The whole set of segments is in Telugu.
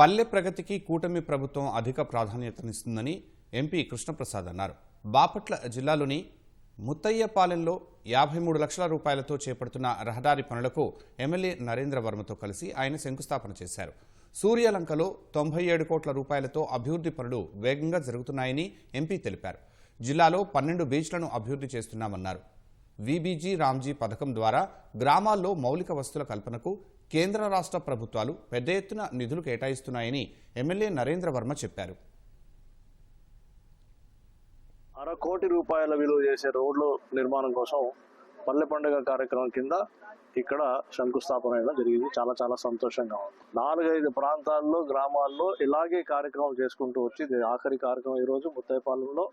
పల్లె ప్రగతికి కూటమి ప్రభుత్వం అధిక ప్రాధాన్యతనిస్తుందని ఎంపీ కృష్ణప్రసాద్ అన్నారు. బాపట్ల జిల్లాలోని ముత్తయ్యపాలెంలో 53 లక్షల రూపాయలతో చేపడుతున్న రహదారి పనులకు ఎమ్మెల్యే నరేంద్ర వర్మతో కలిసి ఆయన శంకుస్థాపన చేశారు. సూర్యలంకలో 97 కోట్ల రూపాయలతో అభివృద్ధి పనులు వేగంగా జరుగుతున్నాయని ఎంపీ తెలిపారు. జిల్లాలో 12 బీచ్లను అభివృద్ధి చేస్తున్నామన్నారు. వీబీజీ రామ్జీ పథకం ద్వారా గ్రామాల్లో మౌలిక వసతుల కల్పనకు కేంద్ర రాష్ట్ర ప్రభుత్వాలు పెద్ద ఎత్తున నిధులు కేటాయిస్తున్నాయని ఎమ్మెల్యే నరేంద్ర వర్మ చెప్పారు. 1/2 కోటి రూపాయల విలువ చేసే రోడ్ల నిర్మాణం కోసం పల్లె పండుగ కార్యక్రమం కింద ఇక్కడ శంకుస్థాపన అయినా జరిగింది. చాలా సంతోషంగా ఉంది. 4-5 ప్రాంతాల్లో గ్రామాల్లో ఇలాగే కార్యక్రమం చేసుకుంటూ వచ్చి ఆఖరి కార్యక్రమం ఈరోజు ముత్తయ్యపాలెంలో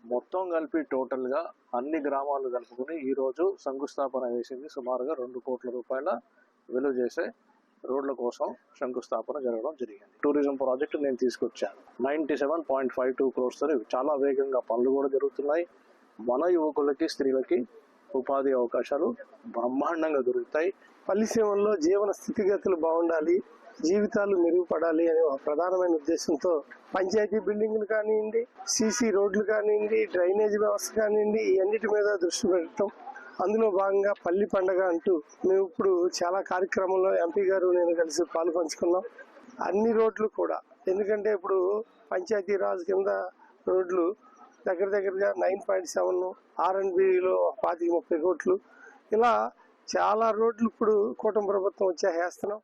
మొత్తం కలిపి టోటల్ గా అన్ని గ్రామాలు కలుపుకుని ఈ రోజు శంకుస్థాపన వేసింది. సుమారుగా 2 కోట్ల రూపాయల విలువ చేసే రోడ్ల కోసం శంకుస్థాపన జరగడం జరిగింది. టూరిజం ప్రాజెక్టు నేను తీసుకొచ్చాను. 97.52 crores చాలా వేగంగా పనులు కూడా జరుగుతున్నాయి. మన యువకులకి స్త్రీలకి ఉపాధి అవకాశాలు బ్రహ్మాండంగా దొరుకుతాయి. పల్లి సేవల్లో జీవన స్థితిగతులు బాగుండాలి, జీవితాలు మెరుగుపడాలి అనే ఒక ప్రధానమైన ఉద్దేశంతో పంచాయతీ బిల్డింగ్లు కానివ్వండి, సీసీ రోడ్లు కానివ్వండి, డ్రైనేజ్ వ్యవస్థ కానివ్వండి, అన్నిటి మీద దృష్టి పెట్టడం. అందులో భాగంగా పల్లి పండగ అంటూ మేము ఇప్పుడు చాలా కార్యక్రమంలో ఎంపీ గారు నేను కలిసి పాల్పంచుకున్నాం. అన్ని రోడ్లు కూడా, ఎందుకంటే ఇప్పుడు పంచాయతీ రాజ్ కింద రోడ్లు దగ్గరగా 9.7, R&Bలో 25-30 కోట్లు, ఇలా చాలా రోడ్లు ఇప్పుడు కూటమి ప్రభుత్వం వచ్చేస్తున్నాం.